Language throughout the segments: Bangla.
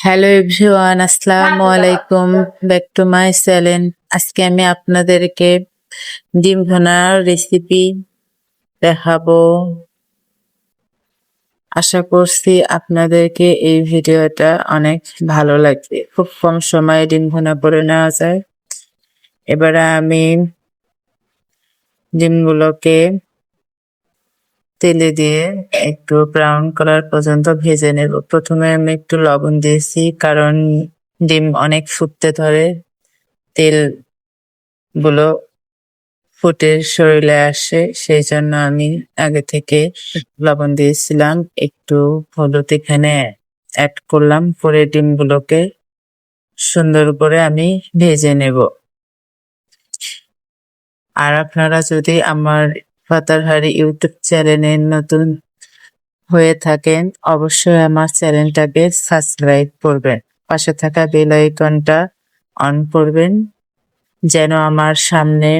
হ্যালো এভরিওয়ান, আসসালামু আলাইকুম। Back to my channel. আজকে আমি আপনাদেরকে ডিম ভুনার রেসিপি দেখাবো। আশা করছি আপনাদেরকে এই ভিডিওটা অনেক ভালো লাগবে। খুব কম সময়ে ডিম ভুনা করে নেওয়া যায়। এবারে আমি ডিমগুলোকে তেলে দিয়ে একটু ব্রাউন কালার পর্যন্ত ভেজে নেব। প্রথমে আমি একটু লবণ দিয়েছি, কারণ ডিম অনেক ফুটতে ধরে, তেল গুলো ফুটে শরীরে আসে, সেই জন্য আমি আগে থেকে লবণ দিয়েছিলাম। একটু হলুদ এখানে অ্যাড করলাম, পরে ডিমগুলোকে সুন্দর করে আমি ভেজে নেব। আর আপনারা যদি আমার পাতারহারি ইউটিউব চ্যানেলে নতুন হয়ে থাকেন, অবশ্যই আমার চ্যানেলটাকে সাবস্ক্রাইব করবেন, পাশে থাকা বেল আইকনটা অন করবেন, যেন আমার সামনে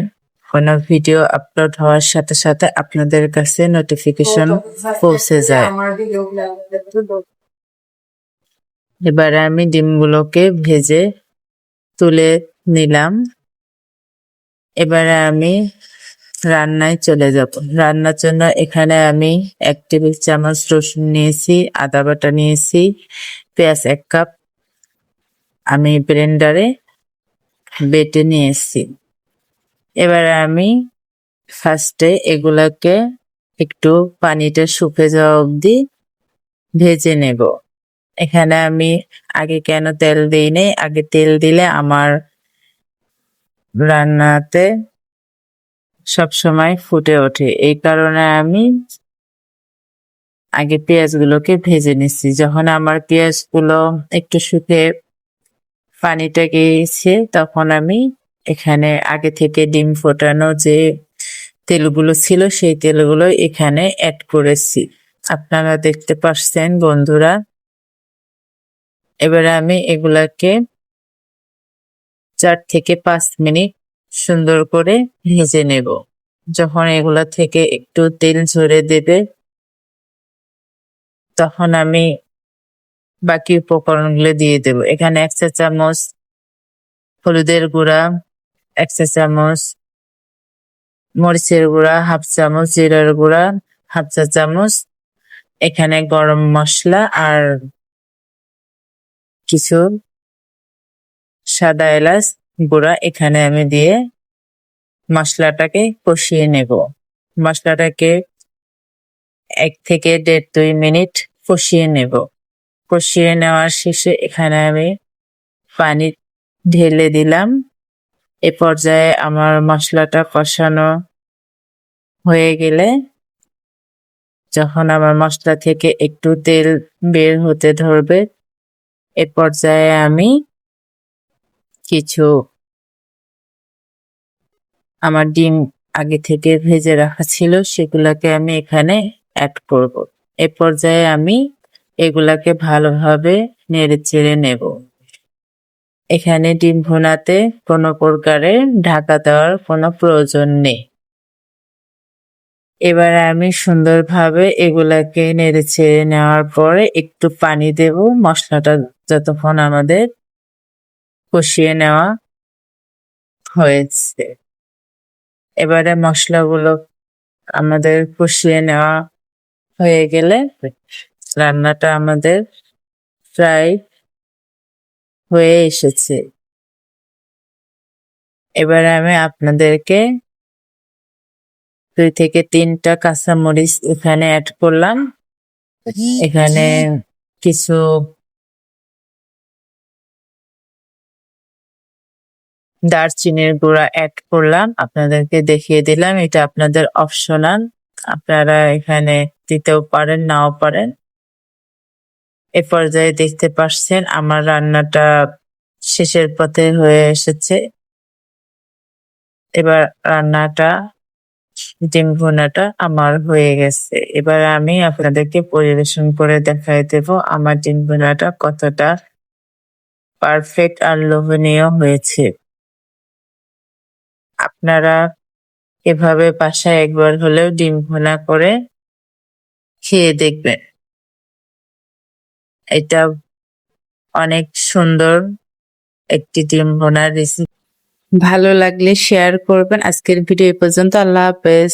কোনো ভিডিও আপলোড হওয়ার সাথে সাথে আপনাদের কাছে নোটিফিকেশন পৌঁছে যায়। এবারে আমি ডিমগুলোকে ভেজে তুলে নিলাম। এবারে আমি রান্নায় চলে যাব। রান্নার জন্য এখানে আমি 1 টেবিল চামচ রসুন নিয়েছি, আদা বাটা নিয়েছি, পেঁয়াজ 1 কাপ আমি ব্লেন্ডারে বেটে নিয়েছি। এবারে আমি ফার্স্টে এগুলাকে একটু পানিটা শুকিয়ে যাওয়া অবধি ভেজে নেব। এখানে আমি আগে কেন তেল দিই নাই, আগে তেল দিলে আমার রান্নাতে সবসময় ফুটে ওঠে, এই কারণে আমি আগে পেঁয়াজগুলোকে ভেজে নিচ্ছি। যখন আমার পেঁয়াজগুলো একটু শুকিয়ে পানিটা গিয়েছে, তখন আমি এখানে আগে থেকে ডিম ফোটানো যে তেলগুলো ছিল সেই তেলগুলো এখানে অ্যাড করেছি, আপনারা দেখতে পাচ্ছেন বন্ধুরা। এবারে আমি এগুলাকে 4 থেকে 5 মিনিট সুন্দর করে ভেজে নেব। যখন এগুলা থেকে একটু তেল ঝরে দেবে, তখন আমি বাকি উপকরণগুলো দিয়ে দেব। এখানে 1 চা চামচ হলুদের গুঁড়া, 1 চা চামচ মরিচের গুঁড়া, 1/2 চামচ জিরার গুঁড়া, 1/2 চা চামচ এখানে গরম মশলা, আর কিছু সাদা এলাচ গুঁড়া এখানে আমি দিয়ে মশলাটাকে কষিয়ে নেব। মশলাটাকে 1 থেকে 1.5-2 মিনিট কষিয়ে নেব। কষিয়ে নেওয়ার শেষে এখানে আমি পানি ঢেলে দিলাম। এ পর্যায়ে আমার মশলাটা কষানো হয়ে গেলে, যখন আমার মশলা থেকে একটু তেল বের হতে ধরবে, এ পর্যায়ে আমি কিছু আমার ডিম আগে থেকে ভেজে রাখা ছিল সেগুলাকে আমি এখানে অ্যাড করব। এ পর্যায়ে আমি এগুলাকে ভালোভাবে নেড়ে চেড়ে নেব। এখানে ডিম ভুনাতে কোনো প্রকারের ঢাকা দেওয়ার কোনো প্রয়োজন নেই। এবারে আমি সুন্দরভাবে এগুলাকে নেড়ে চেড়ে নেওয়ার পরে একটু পানি দেব, মশলাটা যতক্ষণ আমাদের কষিয়ে নেওয়া হয়েছে। এবারে মশলাগুলো আমাদের কষিয়ে নেওয়া হয়ে গেলে রান্নাটা আমাদের প্রায় হয়ে এসেছে। এবারে আমি আপনাদেরকে 2 থেকে 3টা কাঁচামরিচ এখানে অ্যাড করলাম। এখানে কিছু দারচিনির গুঁড়া অ্যাড করলাম, আপনাদেরকে দেখিয়ে দিলাম, এটা আপনাদের অপশনাল, আপনারা এখানে দিতেও পারেন নাও পারেন। এ পর্যায়ে দেখতে পাচ্ছেন আমার রান্নাটা শেষের পথে হয়ে এসেছে। এবার রান্নাটা ডিম ভুনাটা আমার হয়ে গেছে। এবার আমি আপনাদেরকে পরিবেশন করে দেখাই দেব আমার ডিম ভুনাটা কতটা পারফেক্ট আর লোভনীয় হয়েছে। আপনারা এভাবে বাসায় একবার হলেও ডিম ভুনা করে খেয়ে দেখবেন। এটা অনেক সুন্দর একটি ডিম ভুনার রেসিপি। ভালো লাগলে শেয়ার করবেন। আজকের ভিডিও এই পর্যন্ত। আল্লাহ হাফেজ।